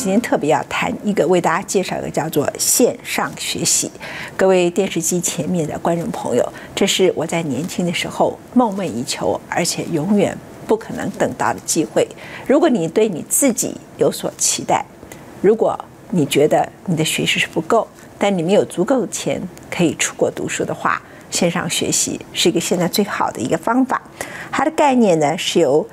今天特别要谈一个，为大家介绍一个叫做线上学习。各位电视机前面的观众朋友，这是我在年轻的时候梦寐以求，而且永远不可能等到的机会。如果你对你自己有所期待，如果你觉得你的学习是不够，但你没有足够的钱可以出国读书的话，线上学习是一个现在最好的一个方法。它的概念呢是由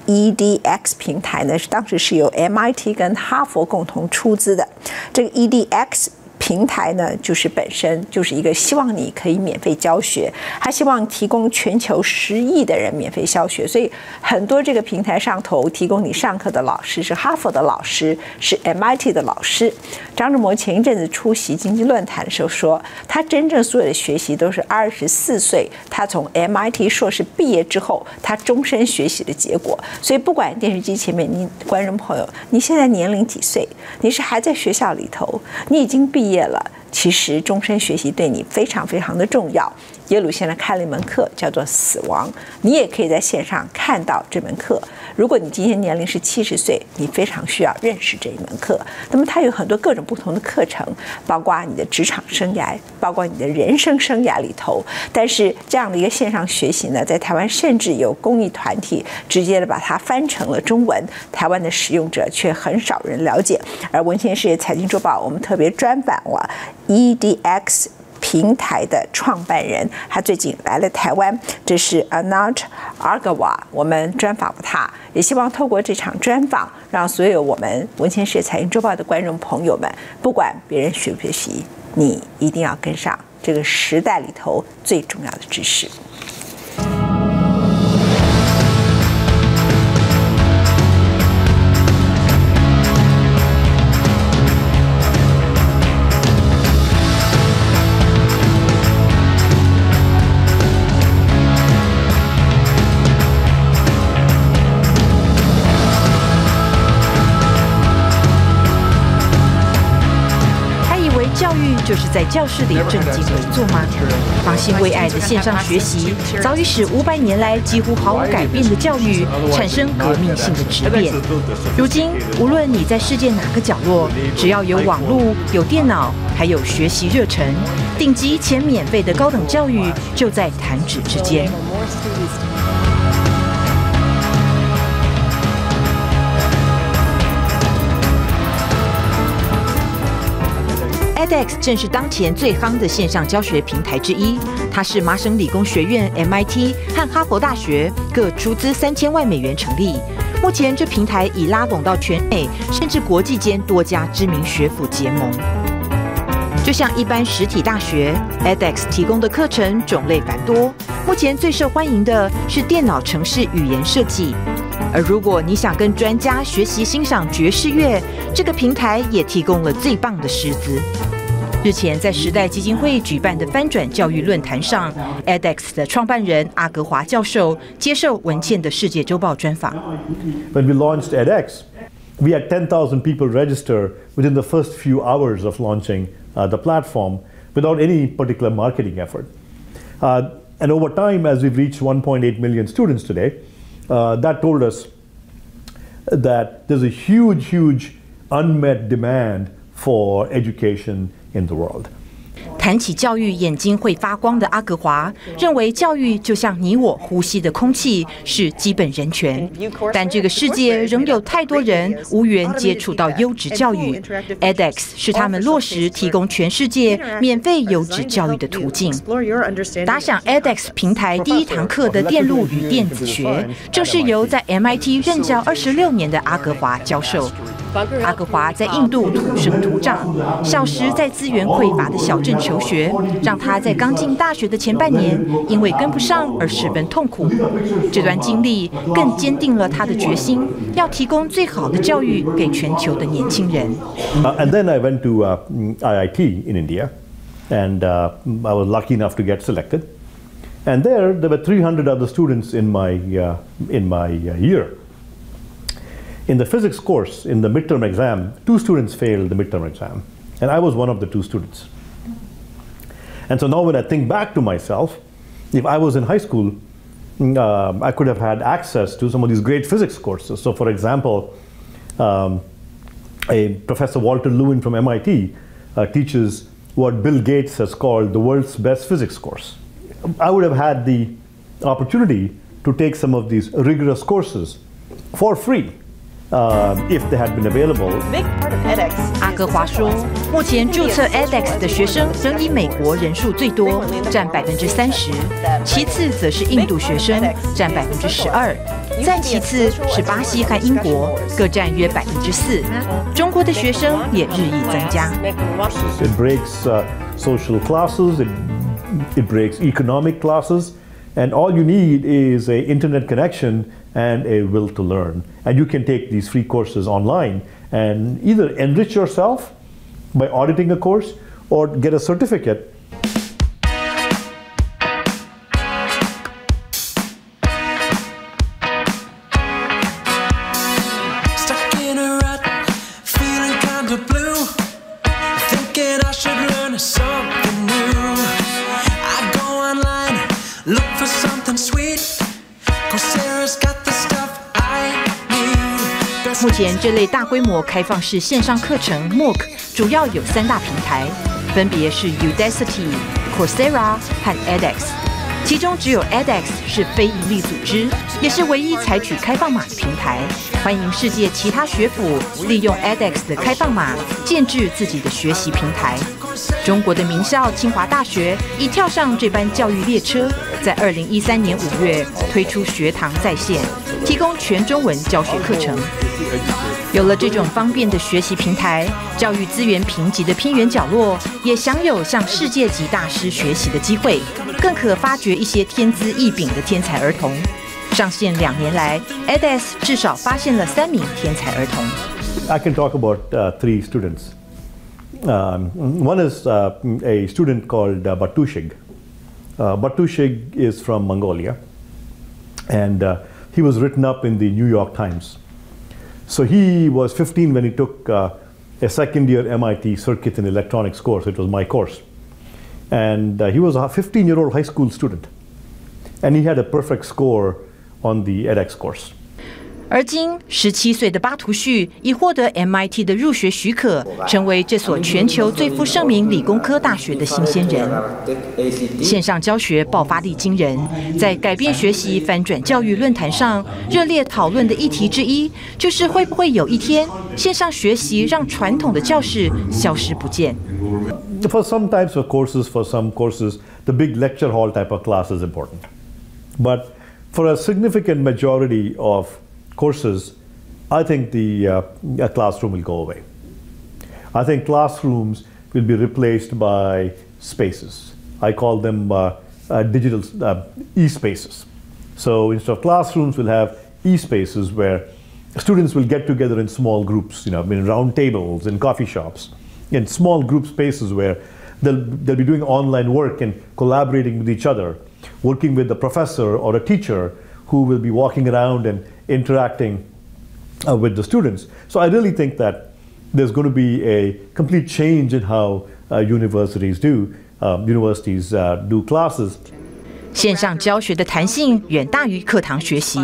EDX 平台呢，当时是由 MIT 跟哈佛共同出资的。这个 EDX 平台呢，就是本身就是一个希望你可以免费教学，他希望提供全球10亿的人免费教学，所以很多这个平台上头提供你上课的老师是哈佛的老师，是 MIT 的老师。张志谋前一阵子出席经济论坛的时候说，他真正所有的学习都是24岁，他从 MIT 硕士毕业之后，他终身学习的结果。所以不管电视机前面你观众朋友，你现在年龄几岁，你是还在学校里头，你已经毕业了，其实终身学习对你非常非常的重要。耶鲁现在开了一门课叫做死亡，你也可以在线上看到这门课。如果你今天年龄是70岁，你非常需要认识这一门课。那么它有很多各种不同的课程，包括你的职场生涯，包括你的人生生涯里头。但是这样的一个线上学习呢，在台湾甚至有公益团体直接的把它翻成了中文，台湾的使用者却很少人了解。而文茜世界财经周报我们特别专访了 EDX平台的创办人，他最近来了台湾，这是 Anant Agarwal， 我们专访了他，也希望透过这场专访，让所有我们文茜世界财经周报的观众朋友们，不管别人学不学习，你一定要跟上这个时代里头最重要的知识。教育就是在教室里正襟危坐吗？方兴未艾的线上学习早已使500年来几乎毫无改变的教育产生革命性的质变。如今，无论你在世界哪个角落，只要有网络、有电脑，还有学习热忱，顶级且免费的高等教育就在弹指之间。edX 正是当前最夯的线上教学平台之一，它是麻省理工学院、MIT 和哈佛大学各出资3000万美元成立。目前，这平台已拉拢到全美甚至国际间多家知名学府结盟。就像一般实体大学 ，edX 提供的课程种类繁多，目前最受欢迎的是电脑程式语言设计。而如果你想跟专家学习欣赏爵士乐，这个平台也提供了最棒的师资。日前在时代基金会举办的翻转教育论坛上 ，edX 的创办人阿格华教授接受文茜的世界周报专访。When we launched edX, we had 10,000 people register within the first few hours of launching the platform without any particular marketing effort. And over time, as we've reached 1.8 million students today, that told us that there's a huge unmet demand for education in the world. 谈起教育，眼睛会发光的阿格华认为，教育就像你我呼吸的空气，是基本人权。但这个世界仍有太多人无缘接触到优质教育 ，edX 是他们落实提供全世界免费优质教育的途径。打响 edX 平台第一堂课的电路与电子学，正是由在 MIT 任教26年的阿格华教授。阿格华在印度土生土长，小时在资源匮乏的小镇求学，让他在刚进大学的前半年因为跟不上而十分痛苦。这段经历更坚定了他的决心，要提供最好的教育给全球的年轻人。And then I went to IIT in India, and I was lucky enough to get selected. And there were 300 other students in my year. In the physics course, in the midterm exam, 2 students failed the midterm exam, and I was one of the 2 students. And so now when I think back to myself, if I was in high school, I could have had access to some of these great physics courses. So for example, Professor Walter Lewin from MIT teaches what Bill Gates has called the world's best physics course. I would have had the opportunity to take some of these rigorous courses for free if they had been available. 阿格华说，目前注册 edX 的学生仍以美国人数最多，占30%，其次则是印度学生，占12%，再其次是巴西和英国，各占约4%。中国的学生也日益增加。It breaks social classes, it breaks economic classes, and all you need is an internet connection and a will to learn. And you can take these free courses online and either enrich yourself by auditing a course or get a certificate. Stuck in a rut, feeling kind of blue, thinking I should learn something new. I go online, look for something sweet. Coursera's got the stuff I need. 目前这类大规模开放式线上课程 MOOC 主要有3大平台，分别是 Udacity、Coursera 和 edX。其中只有 edX 是非营利组织，也是唯一采取开放码的平台。欢迎世界其他学府利用 edX 的开放码建制自己的学习平台。中国的名校清华大学已跳上这班教育列车，在2013年5月推出学堂在线，提供全中文教学课程。有了这种方便的学习平台，教育资源贫瘠的偏远角落也享有向世界级大师学习的机会，更可发掘一些天资异禀的天才儿童。上线2年来 edX 至少发现了3名天才儿童。I can talk about 3 students. One is a student called Batushig. Batushig is from Mongolia, and he was written up in the New York Times. So he was 15 when he took a second-year MIT Circuit and Electronics course. It was my course. And he was a 15-year-old high school student. And he had a perfect score on the edX course. 而今，17岁的巴图旭已获得 MIT 的入学许可，成为这所全球最负盛名理工科大学的新鲜人。线上教学爆发力惊人，在改变学习、翻转教育论坛上，热烈讨论的议题之一，就是会不会有一天，线上学习让传统的教室消失不见。For some types of courses, for some courses, the big lecture hall type of class is important. But for a significant majority of courses, I think the classroom will go away. I think classrooms will be replaced by spaces. I call them digital e-spaces. So instead of classrooms, we'll have e-spaces where students will get together in small groups, in round tables, in coffee shops, in small group spaces where they'll be doing online work and collaborating with each other, working with a professor or a teacher who will be walking around and interacting with the students. So I really think that there's going to be a complete change in how universities do classes. 线上教学的弹性远大于课堂学习。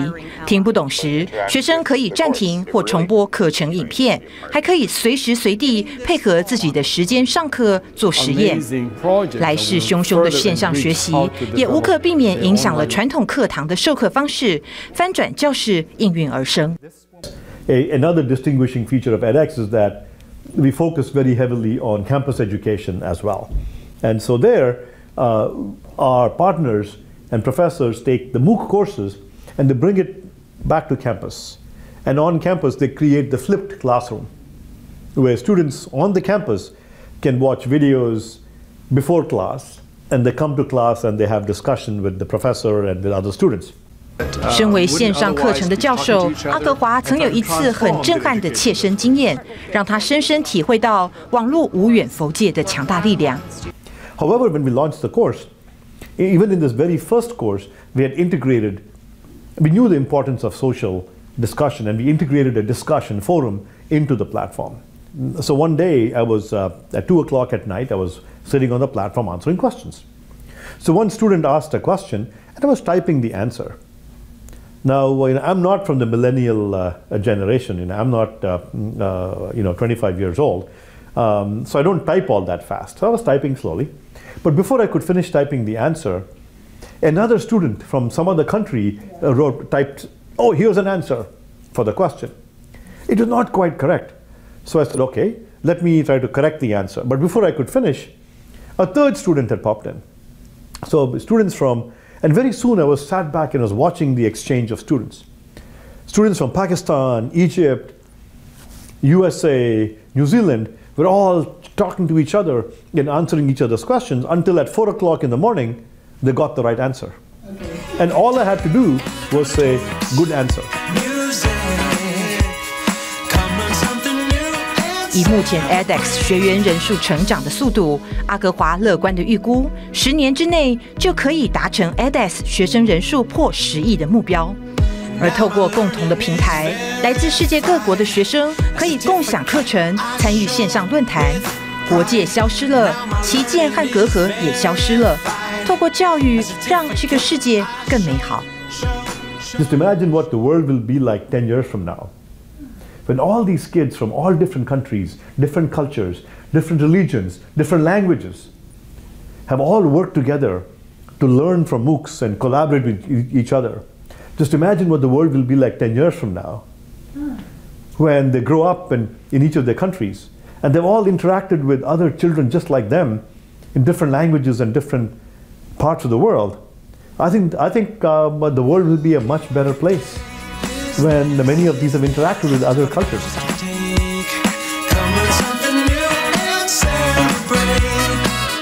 听不懂时，学生可以暂停或重播课程影片，还可以随时随地配合自己的时间上课做实验。来势汹汹的线上学习，也无可避免影响了传统课堂的授课方式，翻转教室应运而生。Another distinguishing feature of edX is that we focus very heavily on campus education as well. And so there, our partners and professors take the MOOC courses and they bring it back to campus. And on campus, they create the flipped classroom, where students on the campus can watch videos before class, and they come to class and they have discussion with the professor and with other students. 身为线上课程的教授，阿格华曾有一次很震撼的切身经验，让他深深体会到网络无远弗届的强大力量。However, when we launched the course, even in this very first course, we knew the importance of social discussion, and we integrated a discussion forum into the platform. So one day, I was at 2 o'clock at night, I was sitting on the platform answering questions. So one student asked a question, and I was typing the answer. Now, I'm not from the millennial generation. I'm not, 25 years old. So I don't type all that fast. So I was typing slowly. But before I could finish typing the answer, another student from some other country typed, "Oh, here's an answer for the question." It was not quite correct. So I said, okay, let me try to correct the answer. But before I could finish, a third student had popped in. So students from, and very soon I was sat back and was watching the exchange of students. Students from Pakistan, Egypt, USA, New Zealand were all talking to each other and answering each other's questions until at 4 o'clock in the morning, they got the right answer. Okay. And all I had to do was say, "Good answer." 以目前 edX 学员人数成长的速度，阿格华乐观的预估，10年之内就可以达成 edX 学生人数破10亿的目标。而透过共同的平台，来自世界各国的学生可以共享课程，参与线上论坛，国界消失了，歧见和隔阂也消失了。透过教育，让这个世界更美好。Just imagine what the world will be like 10 years from now. When all these kids from all different countries, different cultures, different religions, different languages have all worked together to learn from MOOCs and collaborate with each other. Just imagine what the world will be like 10 years from now when they grow up in each of their countries and they've all interacted with other children just like them in different languages and different parts of the world. I think the world will be a much better place when many of these have interacted with other cultures.